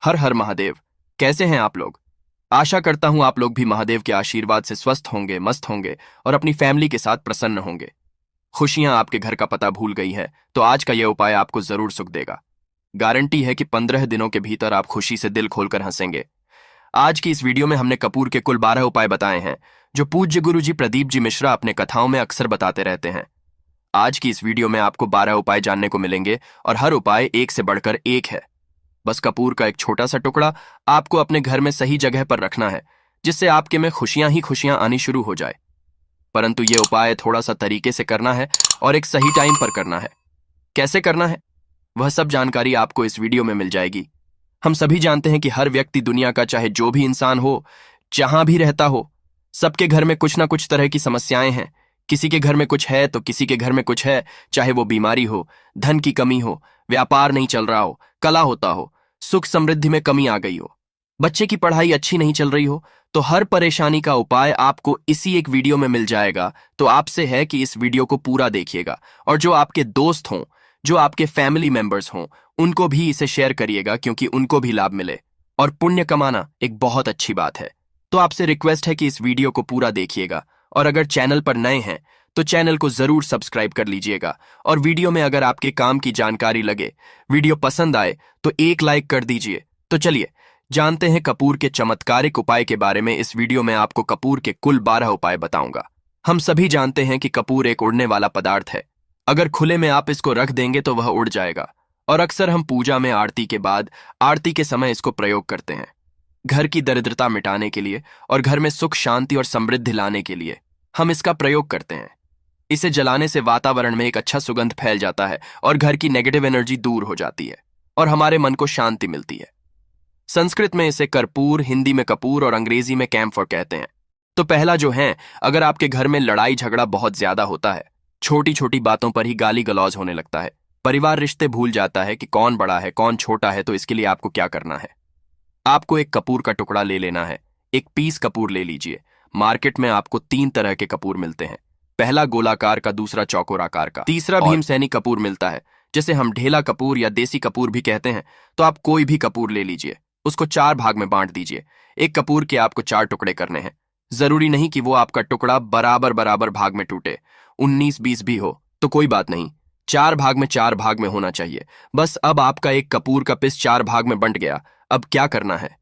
हर हर महादेव। कैसे हैं आप लोग? आशा करता हूं आप लोग भी महादेव के आशीर्वाद से स्वस्थ होंगे, मस्त होंगे और अपनी फैमिली के साथ प्रसन्न होंगे। खुशियां आपके घर का पता भूल गई है तो आज का यह उपाय आपको जरूर सुख देगा। गारंटी है कि 15 दिनों के भीतर आप खुशी से दिल खोलकर हंसेंगे। आज की इस वीडियो में हमने कपूर के कुल 12 उपाय बताए हैं जो पूज्य गुरु जी प्रदीप जी मिश्रा अपने कथाओं में अक्सर बताते रहते हैं। आज की इस वीडियो में आपको 12 उपाय जानने को मिलेंगे और हर उपाय एक से बढ़कर एक है। बस कपूर का एक छोटा सा टुकड़ा आपको अपने घर में सही जगह पर रखना है जिससे आपके में खुशियां ही खुशियां आनी शुरू हो जाए। परंतु यह उपाय थोड़ा सा तरीके से करना है और एक सही टाइम पर करना है। कैसे करना है वह सब जानकारी आपको इस वीडियो में मिल जाएगी। हम सभी जानते हैं कि हर व्यक्ति दुनिया का चाहे जो भी इंसान हो, जहां भी रहता हो, सबके घर में कुछ ना कुछ तरह की समस्याएं हैं। किसी के घर में कुछ है तो किसी के घर में कुछ है, चाहे वो बीमारी हो, धन की कमी हो, व्यापार नहीं चल रहा हो, कला होता हो, सुख समृद्धि में कमी आ गई हो, बच्चे की पढ़ाई अच्छी नहीं चल रही हो, तो हर परेशानी का उपाय आपको इसी एक वीडियो में मिल जाएगा। तो आपसे है कि इस वीडियो को पूरा देखिएगा और जो आपके दोस्त हों, जो आपके फैमिली मेंबर्स हों, उनको भी इसे शेयर करिएगा क्योंकि उनको भी लाभ मिले। और पुण्य कमाना एक बहुत अच्छी बात है, तो आपसे रिक्वेस्ट है कि इस वीडियो को पूरा देखिएगा। और अगर चैनल पर नए हैं तो चैनल को जरूर सब्सक्राइब कर लीजिएगा। और वीडियो में अगर आपके काम की जानकारी लगे, वीडियो पसंद आए तो एक लाइक कर दीजिए। तो चलिए जानते हैं कपूर के चमत्कारिक उपाय के बारे में। इस वीडियो में आपको कपूर के कुल 12 उपाय बताऊंगा। हम सभी जानते हैं कि कपूर एक उड़ने वाला पदार्थ है। अगर खुले में आप इसको रख देंगे तो वह उड़ जाएगा। और अक्सर हम पूजा में आरती के बाद, आरती के समय इसको प्रयोग करते हैं, घर की दरिद्रता मिटाने के लिए और घर में सुख शांति और समृद्धि लाने के लिए हम इसका प्रयोग करते हैं। इसे जलाने से वातावरण में एक अच्छा सुगंध फैल जाता है और घर की नेगेटिव एनर्जी दूर हो जाती है और हमारे मन को शांति मिलती है। संस्कृत में इसे कर्पूर, हिंदी में कपूर और अंग्रेजी में कैम्फर कहते हैं। तो पहला जो है, अगर आपके घर में लड़ाई झगड़ा बहुत ज्यादा होता है, छोटी छोटी बातों पर ही गाली गलौज होने लगता है, परिवार रिश्ते भूल जाता है कि कौन बड़ा है कौन छोटा है, तो इसके लिए आपको क्या करना है? आपको एक कपूर का टुकड़ा ले लेना है। एक पीस कपूर ले लीजिए। मार्केट में आपको 3 तरह के कपूर मिलते हैं। पहला गोलाकार का, दूसरा चौकोर आकार का, तीसरा भीमसेनी कपूर मिलता है जिसे हम ढेला कपूर या देसी कपूर भी कहते हैं। तो आप कोई भी कपूर ले लीजिए, उसको 4 भाग में बांट दीजिए। एक कपूर के आपको 4 टुकड़े करने हैं। जरूरी नहीं कि वो आपका टुकड़ा बराबर बराबर भाग में टूटे, 19-20 भी हो तो कोई बात नहीं, 4 भाग में 4 भाग में होना चाहिए। बस अब आपका एक कपूर का पीस 4 भाग में बंट गया। अब क्या करना है?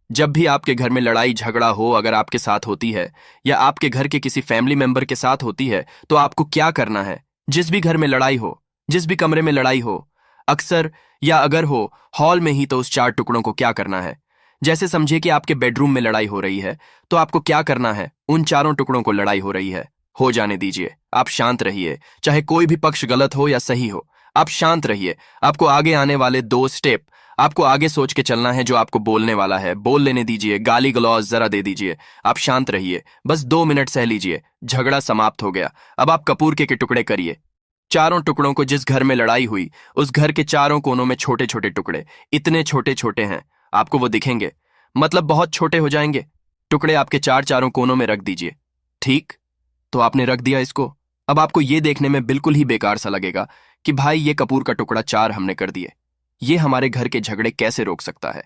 जब भी आपके घर में लड़ाई झगड़ा हो, अगर आपके साथ होती है या आपके घर के किसी फैमिली मेंबर के साथ होती है, तो आपको क्या करना है? जिस भी घर में लड़ाई हो, जिस भी कमरे में लड़ाई हो, अक्सर या अगर हो हॉल में ही, तो उस 4 टुकड़ों को क्या करना है? जैसे समझिए कि आपके बेडरूम में लड़ाई हो रही है, तो आपको क्या करना है? उन 4 टुकड़ों को लड़ाई हो रही है, हो जाने दीजिए। आप शांत रहिए, चाहे कोई भी पक्ष गलत हो या सही हो, आप शांत रहिए। आपको आगे आने वाले 2 स्टेप आपको आगे सोच के चलना है। जो आपको बोलने वाला है बोल लेने दीजिए, गाली गलौज जरा दे दीजिए। आप शांत रहिए, बस 2 मिनट सह लीजिए, झगड़ा समाप्त हो गया। अब आप कपूर के टुकड़े करिए। 4 टुकड़ों को, जिस घर में लड़ाई हुई उस घर के 4 कोनों में छोटे छोटे टुकड़े, इतने छोटे छोटे हैं आपको वो दिखेंगे, मतलब बहुत छोटे हो जाएंगे। टुकड़े आपके 4 कोनों में रख दीजिए। ठीक, तो आपने रख दिया इसको। अब आपको ये देखने में बिल्कुल ही बेकार सा लगेगा कि भाई ये कपूर का टुकड़ा 4 हमने कर दिए, ये हमारे घर के झगड़े कैसे रोक सकता है?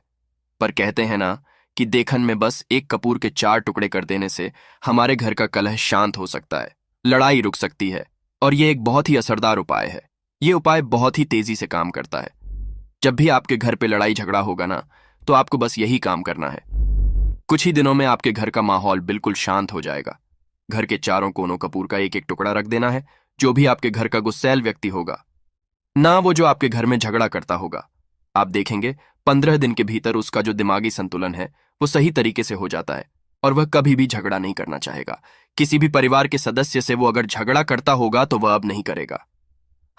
पर कहते हैं ना कि देखन में बस एक कपूर के 4 टुकड़े कर देने से हमारे घर का कलह शांत हो सकता है, लड़ाई रुक सकती है। और ये एक बहुत ही असरदार उपाय है। ये उपाय बहुत ही तेजी से काम करता है। जब भी आपके घर पे लड़ाई झगड़ा होगा ना, तो आपको बस यही काम करना है। कुछ ही दिनों में आपके घर का माहौल बिल्कुल शांत हो जाएगा। घर के 4 कोनों कपूर का एक एक टुकड़ा रख देना है। जो भी आपके घर का गुस्सैल व्यक्ति होगा ना, वो जो आपके घर में झगड़ा करता होगा, आप देखेंगे 15 दिन के भीतर उसका जो दिमागी संतुलन है वो सही तरीके से हो जाता है और वह कभी भी झगड़ा नहीं करना चाहेगा। किसी भी परिवार के सदस्य से वो अगर झगड़ा करता होगा तो वह अब नहीं करेगा।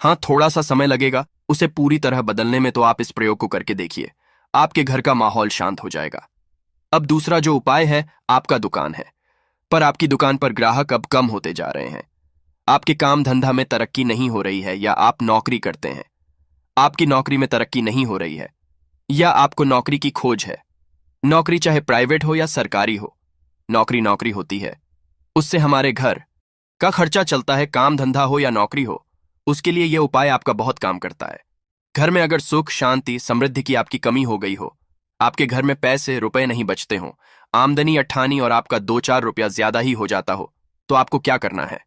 हाँ, थोड़ा सा समय लगेगा उसे पूरी तरह बदलने में, तो आप इस प्रयोग को करके देखिए, आपके घर का माहौल शांत हो जाएगा। अब दूसरा जो उपाय है, आपका दुकान है, पर आपकी दुकान पर ग्राहक अब कम होते जा रहे हैं। आपके काम धंधा में तरक्की नहीं हो रही है, या आप नौकरी करते हैं, आपकी नौकरी में तरक्की नहीं हो रही है, या आपको नौकरी की खोज है। नौकरी चाहे प्राइवेट हो या सरकारी हो, नौकरी नौकरी होती है, उससे हमारे घर का खर्चा चलता है। काम धंधा हो या नौकरी हो, उसके लिए यह उपाय आपका बहुत काम करता है। घर में अगर सुख शांति समृद्धि की आपकी कमी हो गई हो, आपके घर में पैसे रुपए नहीं बचते हों, आमदनी अट्ठानी और आपका 2-4 रुपया ज्यादा ही हो जाता हो, तो आपको क्या करना है?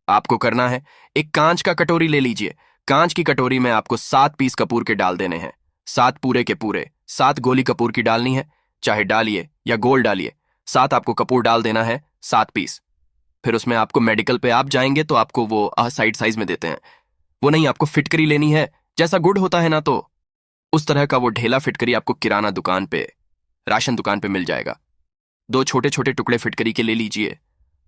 आपको करना है, एक कांच का कटोरी ले लीजिए। कांच की कटोरी में आपको 7 पीस कपूर के डाल देने हैं। 7 पूरे के पूरे, 7 गोली कपूर की डालनी है, चाहे डालिए या गोल डालिए। 7 आपको कपूर डाल देना है, 7 पीस। फिर उसमें आपको मेडिकल पे आप जाएंगे तो आपको वो साइड साइज में देते हैं, वो नहीं, आपको फिटकरी लेनी है। जैसा गुड़ होता है ना, तो उस तरह का वो ढेला फिटकरी आपको किराना दुकान पे, राशन दुकान पे मिल जाएगा। 2 छोटे छोटे टुकड़े फिटकरी के ले लीजिए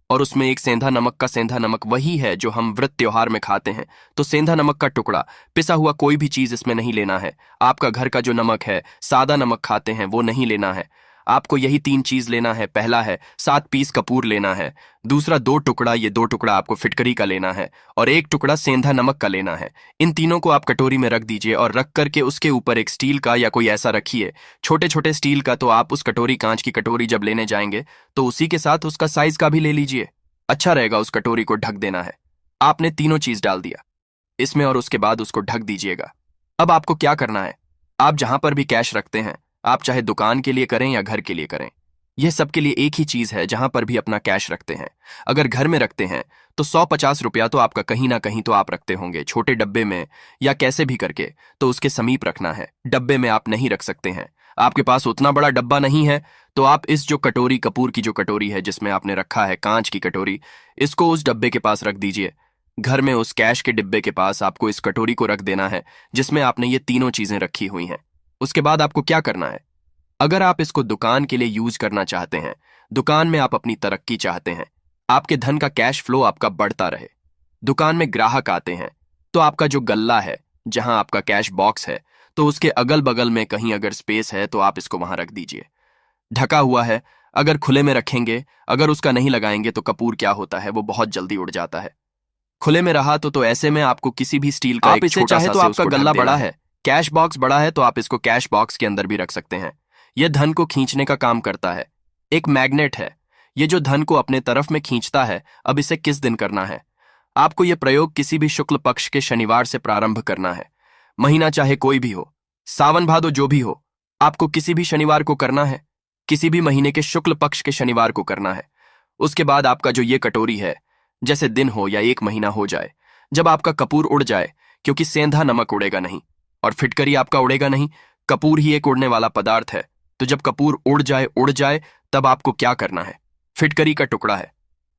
और उसमें एक सेंधा नमक का, सेंधा नमक वही है जो हम व्रत त्योहार में खाते हैं, तो सेंधा नमक का टुकड़ा, पिसा हुआ कोई भी चीज इसमें नहीं लेना है। आपका घर का जो नमक है, सादा नमक खाते हैं, वो नहीं लेना है। आपको यही 3 चीज लेना है। पहला है 7 पीस कपूर लेना है, दूसरा 2 टुकड़ा, ये 2 टुकड़ा आपको फिटकरी का लेना है, और 1 टुकड़ा सेंधा नमक का लेना है। इन तीनों को आप कटोरी में रख दीजिए और रख करके उसके ऊपर एक स्टील का या कोई ऐसा रखिए, छोटे छोटे स्टील का। तो आप उस कटोरी, कांच की कटोरी जब लेने जाएंगे तो उसी के साथ उसका साइज का भी ले लीजिए, अच्छा रहेगा। उस कटोरी को ढक देना है। आपने तीनों चीज डाल दिया इसमें और उसके बाद उसको ढक दीजिएगा। अब आपको क्या करना है, आप जहां पर भी कैश रखते हैं, आप चाहे दुकान के लिए करें या घर के लिए करें, यह सबके लिए एक ही चीज है। जहां पर भी अपना कैश रखते हैं, अगर घर में रखते हैं तो 150 रुपया तो आपका कहीं ना कहीं तो आप रखते होंगे, छोटे डब्बे में या कैसे भी करके, तो उसके समीप रखना है। डब्बे में आप नहीं रख सकते हैं, आपके पास उतना बड़ा डब्बा नहीं है, तो आप इस जो कटोरी, कपूर की जो कटोरी है जिसमें आपने रखा है कांच की कटोरी, इसको उस डब्बे के पास रख दीजिए। घर में उस कैश के डिब्बे के पास आपको इस कटोरी को रख देना है जिसमें आपने ये तीनों चीजें रखी हुई हैं। उसके बाद आपको क्या करना है, अगर आप इसको दुकान के लिए यूज करना चाहते हैं, दुकान में आप अपनी तरक्की चाहते हैं, आपके धन का कैश फ्लो आपका बढ़ता रहे, दुकान में ग्राहक आते हैं, तो आपका जो गल्ला है, जहां आपका कैश बॉक्स है, तो उसके अगल बगल में कहीं अगर स्पेस है तो आप इसको वहां रख दीजिए। ढका हुआ है, अगर खुले में रखेंगे, अगर उसका नहीं लगाएंगे तो कपूर क्या होता है, वो बहुत जल्दी उड़ जाता है। खुले में रहा तो ऐसे में आपको किसी भी स्टील का, आप इसे चाहे तो आपका गल्ला बड़ा है, कैश बॉक्स बड़ा है, तो आप इसको कैश बॉक्स के अंदर भी रख सकते हैं। यह धन को खींचने का काम करता है, एक मैग्नेट है, ये जो धन को अपने तरफ में खींचता है। अब इसे किस दिन करना है, आपको यह प्रयोग किसी भी शुक्ल पक्ष के शनिवार से प्रारंभ करना है। महीना चाहे कोई भी हो, सावन भादो जो भी हो, आपको किसी भी शनिवार को करना है, किसी भी महीने के शुक्ल पक्ष के शनिवार को करना है। उसके बाद आपका जो ये कटोरी है, जैसे दिन हो या 1 महीना हो जाए, जब आपका कपूर उड़ जाए, क्योंकि सेंधा नमक उड़ेगा नहीं और फिटकरी आपका उड़ेगा नहीं, कपूर ही एक उड़ने वाला पदार्थ है, तो जब कपूर उड़ जाए तब आपको क्या करना है, फिटकरी का टुकड़ा है,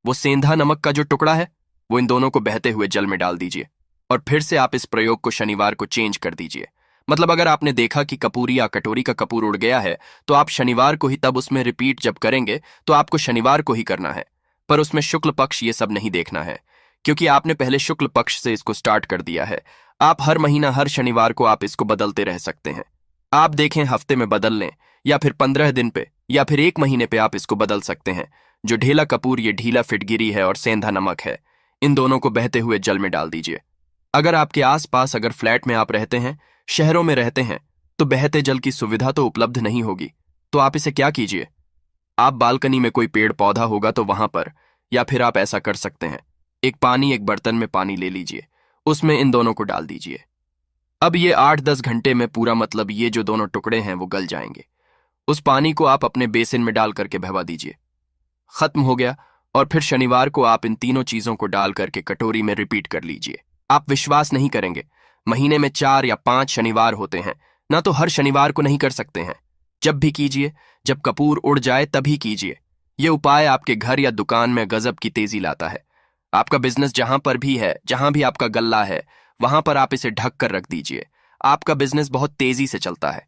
वो सेंधा नमक का जो टुकड़ा है, वो इन दोनों को बहते हुए जल में डाल दीजिए और फिर से आप इस प्रयोग को शनिवार को चेंज कर दीजिए। मतलब अगर आपने देखा कि कपूरी या कटोरी का कपूर उड़ गया है, तो आप शनिवार को ही तब उसमें रिपीट जब करेंगे तो आपको शनिवार को ही करना है, पर उसमें शुक्ल पक्ष ये सब नहीं देखना है, क्योंकि आपने पहले शुक्ल पक्ष से इसको स्टार्ट कर दिया है। आप हर महीना, हर शनिवार को आप इसको बदलते रह सकते हैं। आप देखें, हफ्ते में बदल लें या फिर 15 दिन पे या फिर 1 महीने पे आप इसको बदल सकते हैं। जो ढीला कपूर, ये ढीला फिटगिरी है और सेंधा नमक है, इन दोनों को बहते हुए जल में डाल दीजिए। अगर आपके आसपास, अगर फ्लैट में आप रहते हैं, शहरों में रहते हैं, तो बहते जल की सुविधा तो उपलब्ध नहीं होगी, तो आप इसे क्या कीजिए, आप बालकनी में कोई पेड़ पौधा होगा तो वहां पर, या फिर आप ऐसा कर सकते हैं, एक बर्तन में पानी ले लीजिए, उसमें इन दोनों को डाल दीजिए। अब ये 8-10 घंटे में पूरा, मतलब ये जो दोनों टुकड़े हैं वो गल जाएंगे। उस पानी को आप अपने बेसिन में डाल करके बहवा दीजिए। खत्म हो गया। और फिर शनिवार को आप इन तीनों चीजों को डाल करके कटोरी में रिपीट कर लीजिए। आप विश्वास नहीं करेंगे, महीने में 4 या 5 शनिवार होते हैं ना, तो हर शनिवार को नहीं कर सकते हैं, जब भी कीजिए, जब कपूर उड़ जाए तभी कीजिए। यह उपाय आपके घर या दुकान में गजब की तेजी लाता है। आपका बिजनेस जहां पर भी है, जहां भी आपका गल्ला है, वहां पर आप इसे ढक कर रख दीजिए। आपका बिजनेस बहुत तेजी से चलता है।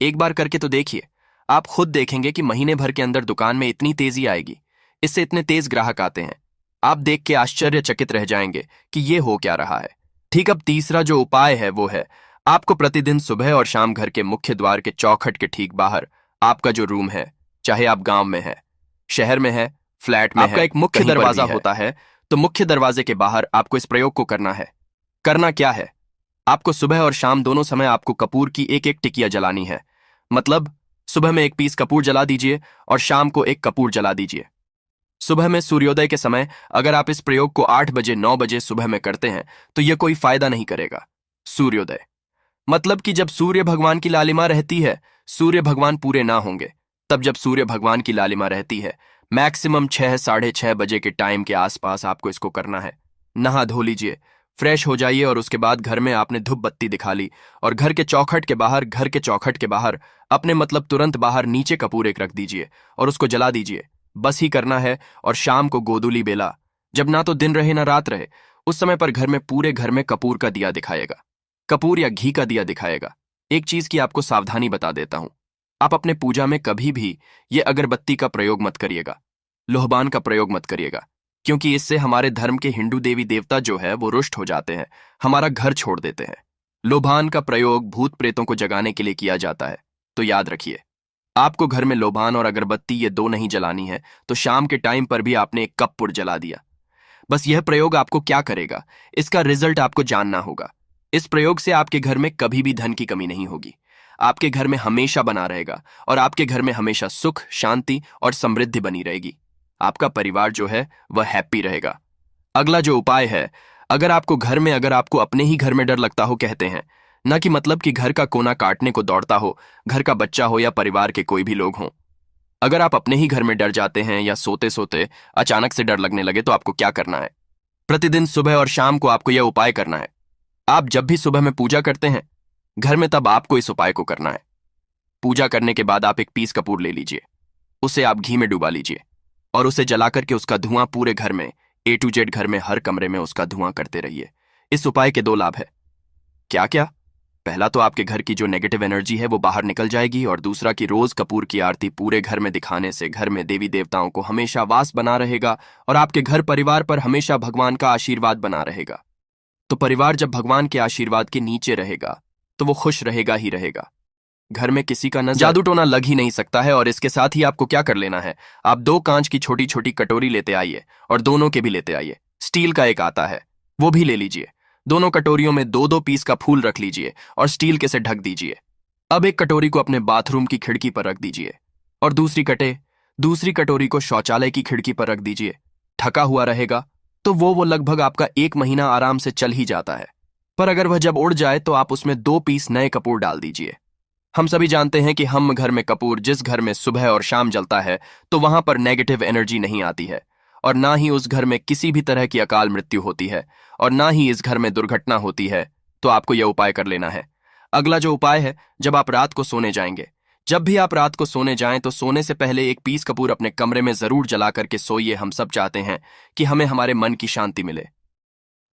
एक बार करके तो देखिए, आप खुद देखेंगे कि महीने भर के अंदर दुकान में इतनी तेजी आएगी, इससे इतने तेज ग्राहक आते हैं, आप देख के आश्चर्यचकित रह जाएंगे कि ये हो क्या रहा है। ठीक, अब तीसरा जो उपाय है वो है, आपको प्रतिदिन सुबह और शाम घर के मुख्य द्वार के चौखट के ठीक बाहर आपका जो रूम है, चाहे आप गांव में है, शहर में है, फ्लैट में है, आपका एक मुख्य दरवाजा होता है, तो मुख्य दरवाजे के बाहर आपको इस प्रयोग को करना है। करना क्या है, आपको सुबह और शाम दोनों समय आपको कपूर की 1-1 टिकिया जलानी है। मतलब सुबह में 1 पीस कपूर जला दीजिए और शाम को 1 कपूर जला दीजिए। सुबह में सूर्योदय के समय अगर आप इस प्रयोग को 8 बजे 9 बजे सुबह में करते हैं तो यह कोई फायदा नहीं करेगा। सूर्योदय मतलब कि जब सूर्य भगवान की लालिमा रहती है सूर्य भगवान पूरे ना होंगे। तब जब सूर्य भगवान की लालिमा रहती है, मैक्सिमम 6 साढ़े 6 बजे के टाइम के आसपास आपको इसको करना है। नहा धो लीजिए, फ्रेश हो जाइए और उसके बाद घर में आपने धूप बत्ती दिखा ली और घर के चौखट के बाहर अपने मतलब तुरंत बाहर नीचे कपूर एक रख दीजिए और उसको जला दीजिए। बस ही करना है। और शाम को गोधूली बेला, जब ना तो दिन रहे ना रात रहे, उस समय पर घर में पूरे घर में कपूर का दिया दिखाएगा, कपूर या घी का दिया दिखाएगा। एक चीज की आपको सावधानी बता देता हूं, आप अपने पूजा में कभी भी ये अगरबत्ती का प्रयोग मत करिएगा, लोहबान का प्रयोग मत करिएगा, क्योंकि इससे हमारे धर्म के हिंदू देवी देवता जो है वो रुष्ट हो जाते हैं, हमारा घर छोड़ देते हैं। लोबान का प्रयोग भूत प्रेतों को जगाने के लिए किया जाता है। तो याद रखिए, आपको घर में लोबान और अगरबत्ती ये दो नहीं जलानी है, तो शाम के टाइम पर भी आपने एक कपूर जला दिया। बस यह प्रयोग आपको क्या करेगा, इसका रिजल्ट आपको जानना होगा। इस प्रयोग से आपके घर में कभी भी धन की कमी नहीं होगी, आपके घर में हमेशा बना रहेगा और आपके घर में हमेशा सुख, शांति और समृद्धि बनी रहेगी। आपका परिवार जो है वह हैप्पी रहेगा। अगला जो उपाय है, अगर आपको अपने ही घर में डर लगता हो, कहते हैं ना कि मतलब कि घर का कोना काटने को दौड़ता हो, घर का बच्चा हो या परिवार के कोई भी लोग हों, अगर आप अपने ही घर में डर जाते हैं या सोते सोते अचानक से डर लगने लगे, तो आपको क्या करना है? प्रतिदिन सुबह और शाम को आपको यह उपाय करना है। आप जब भी सुबह में पूजा करते हैं घर में, तब आपको इस उपाय को करना है। पूजा करने के बाद आप एक पीस कपूर ले लीजिए, उसे आप घी में डुबा लीजिए और उसे जला करके उसका धुआं पूरे घर में A to Z घर में हर कमरे में उसका धुआं करते रहिए। इस उपाय के 2 लाभ है। क्या क्या? पहला तो आपके घर की जो नेगेटिव एनर्जी है वो बाहर निकल जाएगी, और दूसरा कि रोज कपूर की आरती पूरे घर में दिखाने से घर में देवी देवताओं को हमेशा वास बना रहेगा और आपके घर परिवार पर हमेशा भगवान का आशीर्वाद बना रहेगा। तो परिवार जब भगवान के आशीर्वाद के नीचे रहेगा तो वो खुश रहेगा ही रहेगा। घर में किसी का नजर जादू टोना लग ही नहीं सकता है। और इसके साथ ही आपको क्या कर लेना है, आप 2 कांच की छोटी छोटी कटोरी लेते आइए और दोनों के भी लेते आइए। स्टील का एक आता है, वो भी ले लीजिए। दोनों कटोरियों में 2-2 पीस का फूल रख लीजिए और स्टील के से ढक दीजिए। अब एक कटोरी को अपने बाथरूम की खिड़की पर रख दीजिए और दूसरी कटोरी को शौचालय की खिड़की पर रख दीजिए। ढका हुआ रहेगा तो वो लगभग आपका 1 महीना आराम से चल ही जाता है। पर अगर वह जब उड़ जाए तो आप उसमें 2 पीस नए कपूर डाल दीजिए। हम सभी जानते हैं कि हम घर में कपूर जिस घर में सुबह और शाम जलता है तो वहां पर नेगेटिव एनर्जी नहीं आती है, और ना ही उस घर में किसी भी तरह की अकाल मृत्यु होती है, और ना ही इस घर में दुर्घटना होती है। तो आपको यह उपाय कर लेना है। अगला जो उपाय है, जब आप रात को सोने जाएंगे, जब भी आप रात को सोने जाएं तो सोने से पहले एक पीस कपूर अपने कमरे में जरूर जला करके सोइए। हम सब चाहते हैं कि हमें हमारे मन की शांति मिले।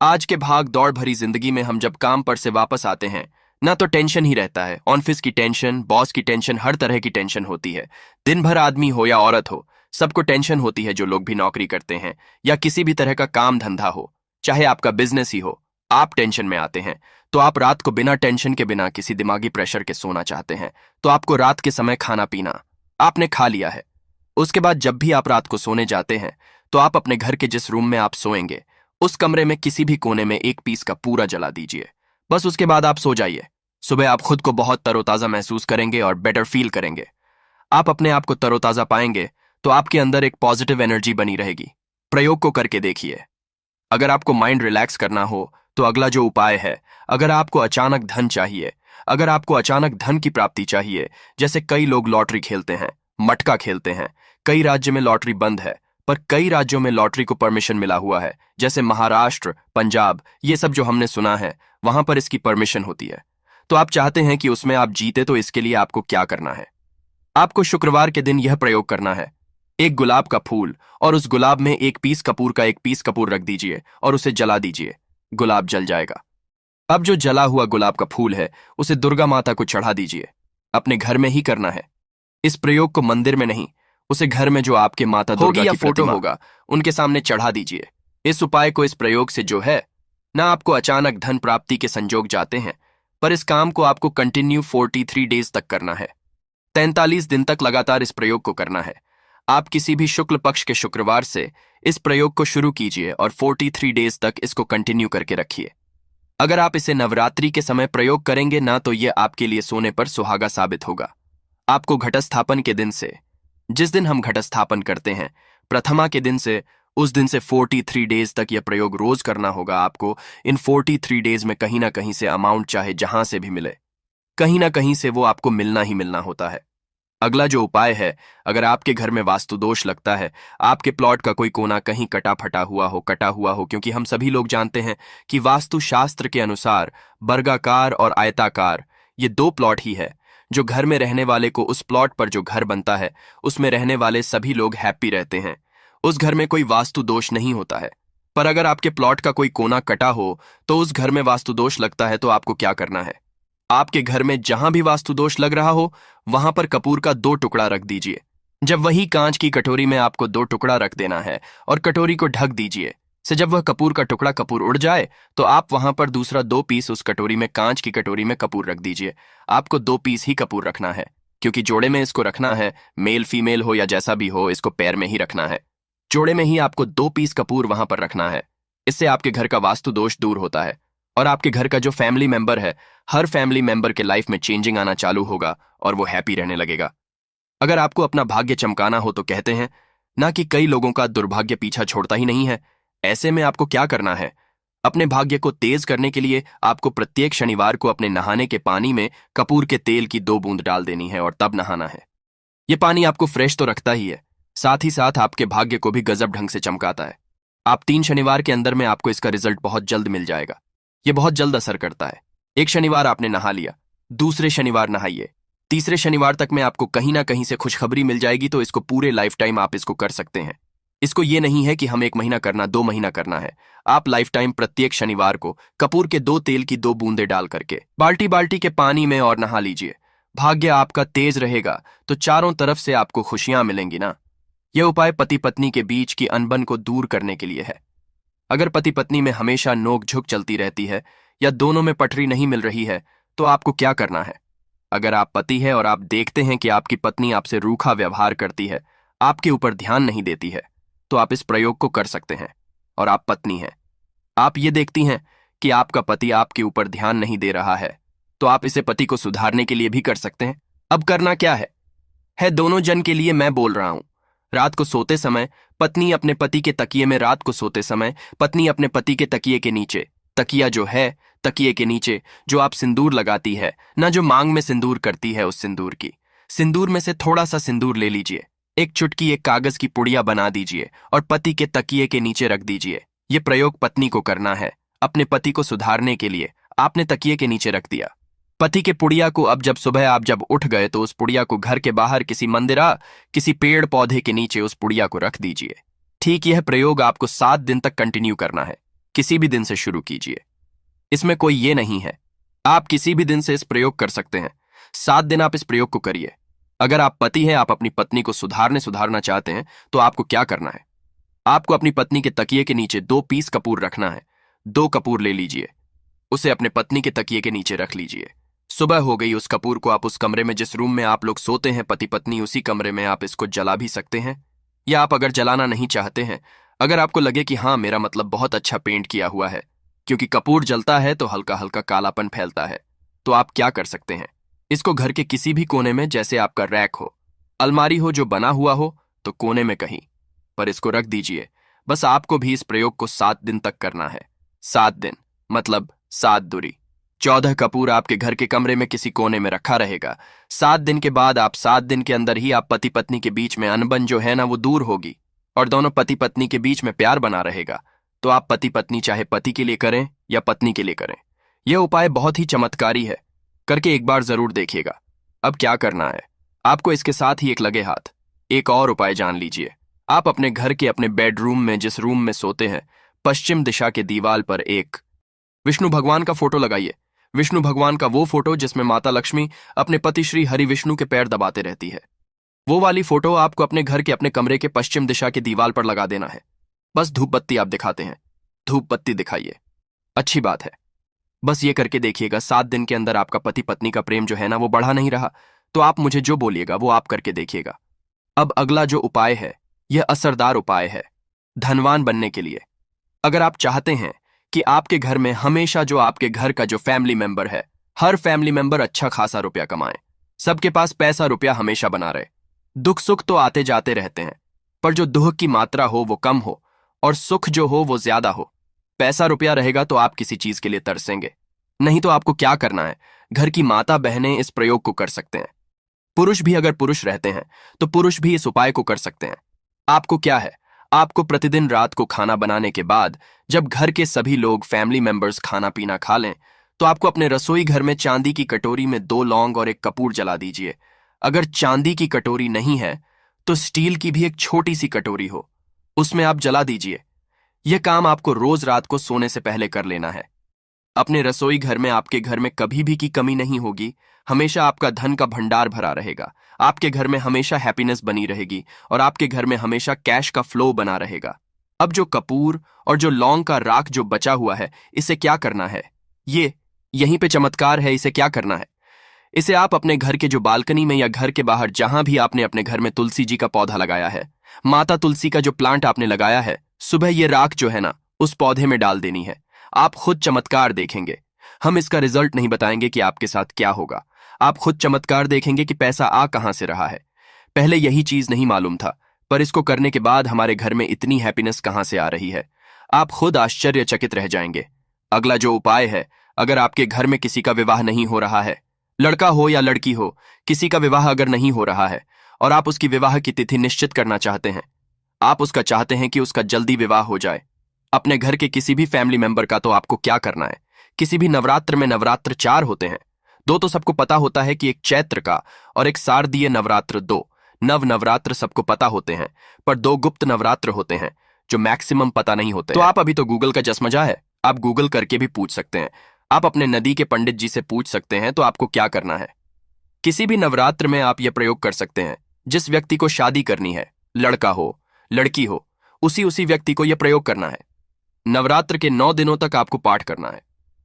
आज के भाग दौड़ भरी जिंदगी में हम जब काम पर से वापस आते हैं ना तो टेंशन ही रहता है। ऑफिस की टेंशन, बॉस की टेंशन, हर तरह की टेंशन होती है। दिन भर आदमी हो या औरत हो, सबको टेंशन होती है। जो लोग भी नौकरी करते हैं या किसी भी तरह का काम धंधा हो, चाहे आपका बिजनेस ही हो, आप टेंशन में आते हैं। तो आप रात को बिना टेंशन के, बिना किसी दिमागी प्रेशर के सोना चाहते हैं। तो आपको रात के समय खाना पीना आपने खा लिया है। उसके बाद जब भी आप रात को सोने जाते हैं तो आप अपने घर के जिस रूम में आप सोएंगे उस कमरे में किसी भी कोने में एक पीस का पूरा जला दीजिए। बस उसके बाद आप सो जाइए। सुबह आप खुद को बहुत तरोताजा महसूस करेंगे और बेटर फील करेंगे। आप अपने आप को तरोताजा पाएंगे तो आपके अंदर एक पॉजिटिव एनर्जी बनी रहेगी। प्रयोग को करके देखिए। अगर आपको माइंड रिलैक्स करना हो तो अगला जो उपाय है, अगर आपको अचानक धन चाहिए, अगर आपको अचानक धन की प्राप्ति चाहिए, जैसे कई लोग लॉटरी खेलते हैं, मटका खेलते हैं। कई राज्य में लॉटरी बंद है, पर कई राज्यों में लॉटरी को परमिशन मिला हुआ है, जैसे महाराष्ट्र, पंजाब, ये सब जो हमने सुना है, वहां पर इसकी परमिशन होती है। तो आप चाहते हैं कि उसमें आप जीते, तो इसके लिए आपको क्या करना है? आपको शुक्रवार के दिन यह प्रयोग करना है। एक गुलाब का फूल और उस गुलाब में एक पीस कपूर रख दीजिए और उसे जला दीजिए। गुलाब जल जाएगा। अब जो जला हुआ गुलाब का फूल है उसे दुर्गा माता को चढ़ा दीजिए। अपने घर में ही करना है। इस प्रयोग को मंदिर में नहीं, उसे घर में जो आपके माता दुर्गा की फोटो होगा उनके सामने चढ़ा दीजिए। इस उपाय को, इस प्रयोग से जो है ना, आपको अचानक धन प्राप्ति के संजोग जाते हैं, पर इस काम को आपको कंटिन्यू 43 डेज तक करना है। 43 दिन तक लगातार इस प्रयोग को करना है। आप किसी भी शुक्ल पक्ष के शुक्रवार से इस प्रयोग को शुरू कीजिए और 43 डेज तक इसको कंटिन्यू करके रखिए। अगर आप इसे नवरात्रि के समय प्रयोग करेंगे ना, तो यह आपके लिए सोने पर सुहागा साबित होगा। आपको घटस्थापन के दिन से, जिस दिन हम घटस्थापन करते हैं, प्रथमा के दिन से, उस दिन से 43 डेज तक यह प्रयोग रोज करना होगा। आपको इन 43 डेज में कहीं ना कहीं से अमाउंट चाहे जहां से भी मिले, कहीं ना कहीं से वो आपको मिलना ही मिलना होता है। अगला जो उपाय है, अगर आपके घर में वास्तु दोष लगता है, आपके प्लॉट का कोई कोना कहीं कटा हुआ हो, क्योंकि हम सभी लोग जानते हैं कि वास्तु शास्त्र के अनुसार वर्गाकार और आयताकार ये दो प्लॉट ही है। जो घर में रहने वाले को उस प्लॉट पर जो घर बनता है उसमें रहने वाले सभी लोग हैप्पी रहते हैं, उस घर में कोई वास्तु दोष नहीं होता है। पर अगर आपके प्लॉट का कोई कोना कटा हो तो उस घर में वास्तु दोष लगता है, तो आपको क्या करना है? आपके घर में जहां भी वास्तु दोष लग रहा हो वहां पर कपूर का 2 टुकड़ा रख दीजिए। जब वही कांच की कटोरी में आपको 2 टुकड़ा रख देना है और कटोरी को ढक दीजिए। से जब वह कपूर का टुकड़ा कपूर उड़ जाए तो आप वहां पर दूसरा 2 पीस उस कटोरी में, कांच की कटोरी में कपूर रख दीजिए। आपको 2 पीस ही कपूर रखना है, क्योंकि जोड़े में इसको रखना है, मेल फीमेल हो या जैसा भी हो, इसको पैर में ही रखना है। जोड़े में ही आपको 2 पीस कपूर वहां पर रखना है। इससे आपके घर का वास्तु दोष दूर होता है और आपके घर का जो फैमिली मेंबर है, हर फैमिली मेंबर के लाइफ में चेंजिंग आना चालू होगा और वो हैप्पी रहने लगेगा। अगर आपको अपना भाग्य चमकाना हो तो कहते हैं ना कि कई लोगों का दुर्भाग्य पीछा छोड़ता ही नहीं है। ऐसे में आपको क्या करना है? अपने भाग्य को तेज करने के लिए आपको प्रत्येक शनिवार को अपने नहाने के पानी में कपूर के तेल की 2 बूंद डाल देनी है और तब नहाना है। ये पानी आपको फ्रेश तो रखता ही है, साथ ही साथ आपके भाग्य को भी गजब ढंग से चमकाता है। आप 3 शनिवार के अंदर में आपको इसका रिजल्ट बहुत जल्द मिल जाएगा। ये बहुत जल्द असर करता है। एक शनिवार आपने नहा लिया, दूसरे शनिवार नहाइए, तीसरे शनिवार तक में आपको कहीं ना कहीं से खुशखबरी मिल जाएगी। तो इसको पूरे लाइफ टाइम आप इसको कर सकते हैं। इसको ये नहीं है कि हम 1 महीना करना, 2 महीना करना है। आप लाइफ टाइम प्रत्येक शनिवार को कपूर के 2 तेल की 2 बूंदे डाल करके बाल्टी बाल्टी के पानी में और नहा लीजिए। भाग्य आपका तेज रहेगा तो चारों तरफ से आपको खुशियां मिलेंगी ना। यह उपाय पति पत्नी के बीच की अनबन को दूर करने के लिए है। अगर पति पत्नी में हमेशा नोक झुक चलती रहती है या दोनों में पटरी नहीं मिल रही है तो आपको क्या करना है? अगर आप पति हैं और आप देखते हैं कि आपकी पत्नी आपसे रूखा व्यवहार करती है, आपके ऊपर ध्यान नहीं देती है, तो आप इस प्रयोग को कर सकते हैं। और आप पत्नी हैं, आप ये देखती हैं कि आपका पति आपके ऊपर ध्यान नहीं दे रहा है, तो आप इसे पति को सुधारने के लिए भी कर सकते हैं। अब करना क्या है दोनों जन के लिए मैं बोल रहा हूं। रात को सोते समय पत्नी अपने पति के तकिए में, रात को सोते समय पत्नी अपने पति के तकिए के नीचे, तकिया जो है तकिए के नीचे जो आप सिंदूर लगाती है ना, जो मांग में सिंदूर करती है, उस सिंदूर में से थोड़ा सा सिंदूर ले लीजिए, एक चुटकी एक कागज की पुड़िया बना दीजिए और पति के तकिए के नीचे रख दीजिए। ये प्रयोग पत्नी को करना है अपने पति को सुधारने के लिए। आपने तकिए के नीचे रख दिया पति के पुड़िया को। अब जब सुबह आप जब उठ गए तो उस पुड़िया को घर के बाहर किसी मंदिर, किसी पेड़ पौधे के नीचे उस पुड़िया को रख दीजिए। ठीक यह प्रयोग आपको 7 दिन तक कंटिन्यू करना है। किसी भी दिन से शुरू कीजिए, इसमें कोई ये नहीं है, आप किसी भी दिन से इस प्रयोग कर सकते हैं। 7 दिन आप इस प्रयोग को करिए। अगर आप पति हैं, आप अपनी पत्नी को सुधारना चाहते हैं, तो आपको क्या करना है? आपको अपनी पत्नी के तकिए के नीचे 2 पीस कपूर रखना है। 2 कपूर ले लीजिए, उसे अपने पत्नी के तकिए के नीचे रख लीजिए। सुबह हो गई, उस कपूर को आप उस कमरे में, जिस रूम में आप लोग सोते हैं पति पत्नी, उसी कमरे में आप इसको जला भी सकते हैं। या आप अगर जलाना नहीं चाहते हैं, अगर आपको लगे कि हाँ मेरा मतलब बहुत अच्छा पेंट किया हुआ है, क्योंकि कपूर जलता है तो हल्का हल्का कालापन फैलता है, तो आप क्या कर सकते हैं? इसको घर के किसी भी कोने में, जैसे आपका रैक हो, अलमारी हो जो बना हुआ हो, तो कोने में कहीं पर इसको रख दीजिए। बस आपको भी इस प्रयोग को 7 दिन तक करना है। 7 दिन मतलब 7 दूरी 14 कपूर आपके घर के कमरे में किसी कोने में रखा रहेगा। 7 दिन के बाद 7 दिन के अंदर ही आप पति पत्नी के बीच में अनबन जो है ना, वो दूर होगी और दोनों पति पत्नी के बीच में प्यार बना रहेगा। तो आप पति पत्नी चाहे पति के लिए करें या पत्नी के लिए करें, यह उपाय बहुत ही चमत्कारी है, करके एक बार जरूर देखिएगा। अब क्या करना है आपको? इसके साथ ही एक लगे हाथ एक और उपाय जान लीजिए। आप अपने घर के अपने बेडरूम में, जिस रूम में सोते हैं, पश्चिम दिशा के दीवार पर एक विष्णु भगवान का फोटो लगाइए। विष्णु भगवान का वो फोटो जिसमें माता लक्ष्मी अपने पति श्री हरि विष्णु के पैर दबाते रहती है, वो वाली फोटो आपको अपने घर के अपने कमरे के पश्चिम दिशा के दीवार पर लगा देना है। बस धूप बत्ती आप दिखाते हैं, धूप बत्ती दिखाइए, अच्छी बात है। बस ये करके देखिएगा, 7 दिन के अंदर आपका पति पत्नी का प्रेम जो है ना, वो बढ़ा नहीं रहा, तो आप मुझे जो बोलिएगा वो आप करके देखिएगा। अब अगला जो उपाय है, यह असरदार उपाय है धनवान बनने के लिए। अगर आप चाहते हैं कि आपके घर में हमेशा जो आपके घर का जो फैमिली मेंबर है, हर फैमिली मेंबर अच्छा खासा रुपया कमाए, सबके पास पैसा रुपया हमेशा बना रहे, दुख सुख तो आते जाते रहते हैं, पर जो दुख की मात्रा हो वो कम हो और सुख जो हो वो ज्यादा हो। पैसा रुपया रहेगा तो आप किसी चीज के लिए तरसेंगे, नहीं तो आपको क्या करना है, घर की माता बहनें इस प्रयोग को कर सकते हैं। पुरुष भी अगर पुरुष रहते हैं तो पुरुष भी इस उपाय को कर सकते हैं। आपको क्या है, आपको प्रतिदिन रात को खाना बनाने के बाद जब घर के सभी लोग फैमिली मेंबर्स खाना पीना खा लें तो आपको अपने रसोई घर में चांदी की कटोरी में 2 लौंग और एक कपूर जला दीजिए। अगर चांदी की कटोरी नहीं है तो स्टील की भी एक छोटी सी कटोरी हो, उसमें आप जला दीजिए। यह काम आपको रोज रात को सोने से पहले कर लेना है। अपने रसोई घर में आपके घर में कभी भी की कमी नहीं होगी। हमेशा आपका धन का भंडार भरा रहेगा। आपके घर में हमेशा हैप्पीनेस बनी रहेगी और आपके घर में हमेशा कैश का फ्लो बना रहेगा। अब जो कपूर और जो लौंग का राख जो बचा हुआ है, इसे क्या करना है, ये यहीं पे चमत्कार है। इसे क्या करना है, इसे आप अपने घर के जो बालकनी में या घर के बाहर जहां भी आपने अपने घर में तुलसी जी का पौधा लगाया है, माता तुलसी का जो प्लांट आपने लगाया है, सुबह ये राख जो है ना उस पौधे में डाल देनी है। आप खुद चमत्कार देखेंगे। हम इसका रिजल्ट नहीं बताएंगे कि आपके साथ क्या होगा, आप खुद चमत्कार देखेंगे कि पैसा आ कहां से रहा है। पहले यही चीज नहीं मालूम था, पर इसको करने के बाद हमारे घर में इतनी हैप्पीनेस कहां से आ रही है, आप खुद आश्चर्यचकित रह जाएंगे। अगला जो उपाय है, अगर आपके घर में किसी का विवाह नहीं हो रहा है, लड़का हो या लड़की हो, किसी का विवाह अगर नहीं हो रहा है और आप उसकी विवाह की तिथि निश्चित करना चाहते हैं, आप उसका चाहते हैं कि उसका जल्दी विवाह हो जाए, अपने घर के किसी भी फैमिली मेंबर का, तो आपको क्या करना है, किसी भी नवरात्र में नवरात्र 4 होते हैं। 2 तो सबको पता होता है कि एक चैत्र का और एक शारदीय नवरात्र, 2 नवरात्र सबको पता होते हैं, पर 2 गुप्त नवरात्र होते हैं जो मैक्सिमम पता नहीं होते। तो आप अभी तो गूगल का चश्मजा है, आप गूगल करके भी पूछ सकते हैं। आप अपने नदी के पंडित जी से पूछ सकते हैं। तो आपको क्या करना है, किसी भी नवरात्र में आप यह प्रयोग कर सकते हैं। जिस व्यक्ति को शादी करनी है, लड़का हो लड़की हो, उसी व्यक्ति को यह प्रयोग करना है। नवरात्र के 9 दिनों तक आपको पाठ करना है।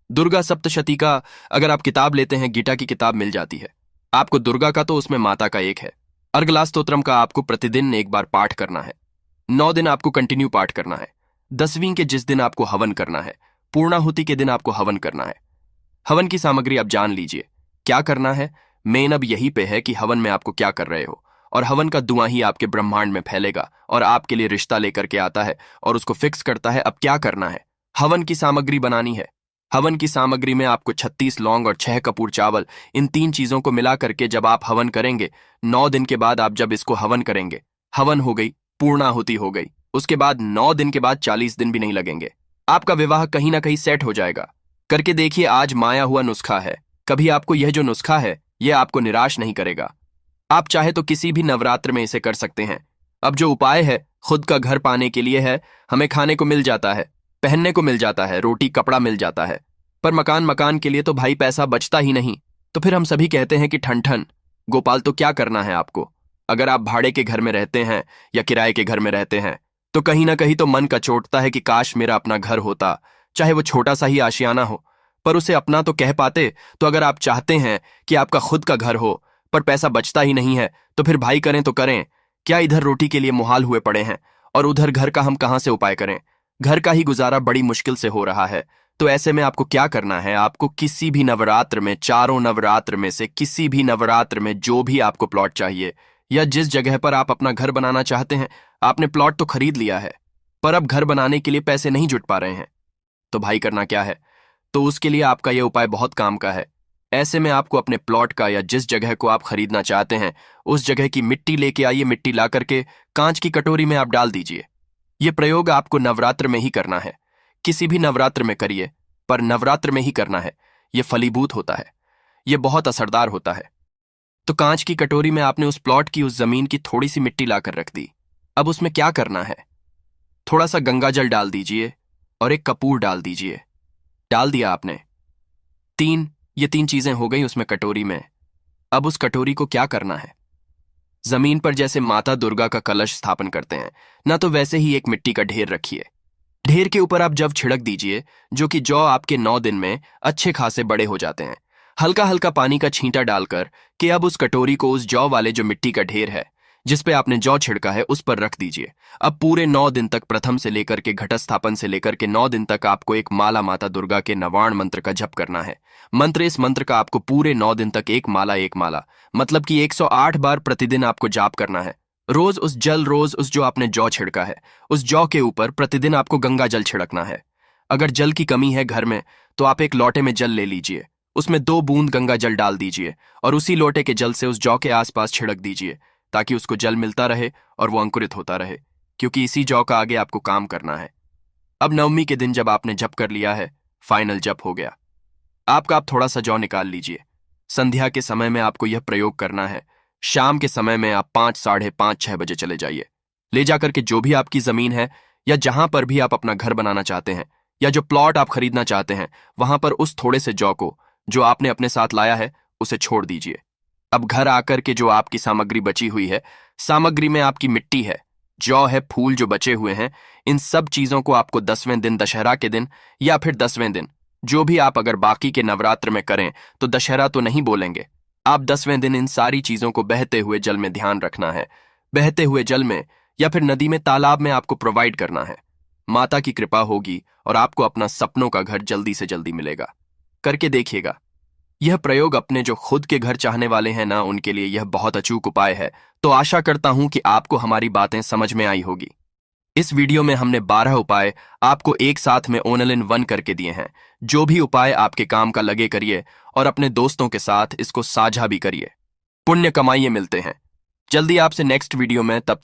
दुर्गा सप्तशती का अगर आप किताब लेते हैं, गीता की किताब मिल जाती है आपको। दुर्गा का तो उसमें माता का एक है। अर्गला स्तोत्रम का आपको प्रतिदिन एक बार पाठ करना है। 9 दिन आपको कंटिन्यू पाठ करना है। 10वीं के जिस दिन आपको हवन करना है, पूर्णाहुति के दिन आपको हवन करना है। हवन की सामग्री आप जान लीजिए क्या करना है। मेन अब यही पे है कि हवन में आपको क्या कर रहे हो, और हवन का धुआं ही आपके ब्रह्मांड में फैलेगा और आपके लिए रिश्ता लेकर के आता है और उसको फिक्स करता है। अब क्या करना है, हवन की सामग्री बनानी है। हवन की सामग्री में आपको 36 लौंग और 6 कपूर चावल, इन 3 चीजों को मिला करके जब आप हवन करेंगे, 9 दिन के बाद आप जब इसको हवन करेंगे, हवन हो गई, पूर्णाहुति हो गई, उसके बाद 9 दिन के बाद 40 दिन भी नहीं लगेंगे, आपका विवाह कहीं ना कहीं सेट हो जाएगा। करके देखिए, आज माया हुआ नुस्खा है। कभी आपको यह जो नुस्खा है यह आपको निराश नहीं करेगा। आप चाहे तो किसी भी नवरात्र में इसे कर सकते हैं। अब जो उपाय है खुद का घर पाने के लिए है। हमें खाने को मिल जाता है, पहनने को मिल जाता है, रोटी कपड़ा मिल जाता है, पर मकान के लिए तो भाई पैसा बचता ही नहीं। तो फिर हम सभी कहते हैं कि ठन ठन गोपाल, तो क्या करना है आपको। अगर आप भाड़े के घर में रहते हैं या किराए के घर में रहते हैं तो कहीं ना कहीं तो मन का चोटता है कि काश मेरा अपना घर होता, चाहे वो छोटा सा ही आशियाना हो, पर उसे अपना तो कह पाते। तो अगर आप चाहते हैं कि आपका खुद का घर हो पर पैसा बचता ही नहीं है, तो फिर भाई करें तो करें क्या, इधर रोटी के लिए मुहाल हुए पड़े हैं और उधर घर का हम कहां से उपाय करें। घर का ही गुजारा बड़ी मुश्किल से हो रहा है। तो ऐसे में आपको क्या करना है, आपको किसी भी नवरात्र में, चारों नवरात्र में से किसी भी नवरात्र में जो भी आपको प्लॉट चाहिए या जिस जगह पर आप अपना घर बनाना चाहते हैं, आपने प्लॉट तो खरीद लिया है पर अब घर बनाने के लिए पैसे नहीं जुट पा रहे हैं, तो भाई करना क्या है। तो उसके लिए आपका यह उपाय बहुत काम का है। ऐसे में आपको अपने प्लॉट का या जिस जगह को आप खरीदना चाहते हैं उस जगह की मिट्टी लेके आइए। मिट्टी ला करके कांच की कटोरी में आप डाल दीजिए। यह प्रयोग आपको नवरात्र में ही करना है। किसी भी नवरात्र में करिए, पर नवरात्र में ही करना है। यह फलीभूत होता है, यह बहुत असरदार होता है। तो कांच की कटोरी में आपने उस प्लॉट की, उस जमीन की थोड़ी सी मिट्टी लाकर रख दी। अब उसमें क्या करना है, थोड़ा सा गंगा जल डाल दीजिए और एक कपूर डाल दीजिए। डाल दिया आपने, ये 3 चीजें हो गई उसमें कटोरी में। अब उस कटोरी को क्या करना है, जमीन पर जैसे माता दुर्गा का कलश स्थापन करते हैं ना, तो वैसे ही एक मिट्टी का ढेर रखिए। ढेर के ऊपर आप जब छिड़क दीजिए, जो कि जौ आपके 9 दिन में अच्छे खासे बड़े हो जाते हैं। हल्का हल्का पानी का छींटा डालकर कि अब उस कटोरी को उस जौ वाले जो मिट्टी का ढेर है जिस पे आपने जौ छिड़का है उस पर रख दीजिए। अब पूरे 9 दिन तक, प्रथम से लेकर के घटस्थापन से लेकर के 9 दिन तक आपको एक माला माता दुर्गा के नवाण मंत्र का जप करना है। इस मंत्र का आपको पूरे 9 दिन तक एक माला मतलब कि 108 बार प्रतिदिन आपको जाप करना है। रोज उस जो आपने जौ छिड़का है उस जौ के ऊपर प्रतिदिन आपको गंगा जल छिड़कना है। अगर जल की कमी है घर में तो आप एक लोटे में जल ले लीजिए, उसमें 2 बूंद गंगा जल डाल दीजिए और उसी लोटे के जल से उस जौ के आसपास छिड़क दीजिए ताकि उसको जल मिलता रहे और वो अंकुरित होता रहे, क्योंकि इसी जौ का आगे आपको काम करना है। अब नवमी के दिन जब आपने जप कर लिया है, फाइनल जप हो गया, आप थोड़ा सा जौ निकाल लीजिए। संध्या के समय में आपको यह प्रयोग करना है। शाम के समय में आप 5, साढ़े 5, 6 बजे चले जाइए। ले जाकर के जो भी आपकी जमीन है या जहां पर भी आप अपना घर बनाना चाहते हैं या जो प्लॉट आप खरीदना चाहते हैं, वहां पर उस थोड़े से जौ को जो आपने अपने साथ लाया है उसे छोड़ दीजिए। अब घर आकर के जो आपकी सामग्री बची हुई है, सामग्री में आपकी मिट्टी है, जौ है, फूल जो बचे हुए हैं, इन सब चीजों को आपको 10वें दिन, दशहरा के दिन या फिर 10वें दिन, जो भी आप अगर बाकी के नवरात्र में करें तो दशहरा तो नहीं बोलेंगे, आप 10वें दिन इन सारी चीजों को बहते हुए जल में ध्यान रखना है। बहते हुए जल में या फिर नदी में, तालाब में आपको प्रोवाइड करना है। माता की कृपा होगी और आपको अपना सपनों का घर जल्दी से जल्दी मिलेगा। करके देखिएगा। यह प्रयोग अपने जो खुद के घर चाहने वाले हैं ना, उनके लिए यह बहुत अचूक उपाय है। तो आशा करता हूं कि आपको हमारी बातें समझ में आई होगी। इस वीडियो में हमने 12 उपाय आपको एक साथ में ऑल इन वन करके दिए हैं। जो भी उपाय आपके काम का लगे करिए और अपने दोस्तों के साथ इसको साझा भी करिए। पुण्य कमाइए। मिलते हैं जल्दी आपसे नेक्स्ट वीडियो में, तब तक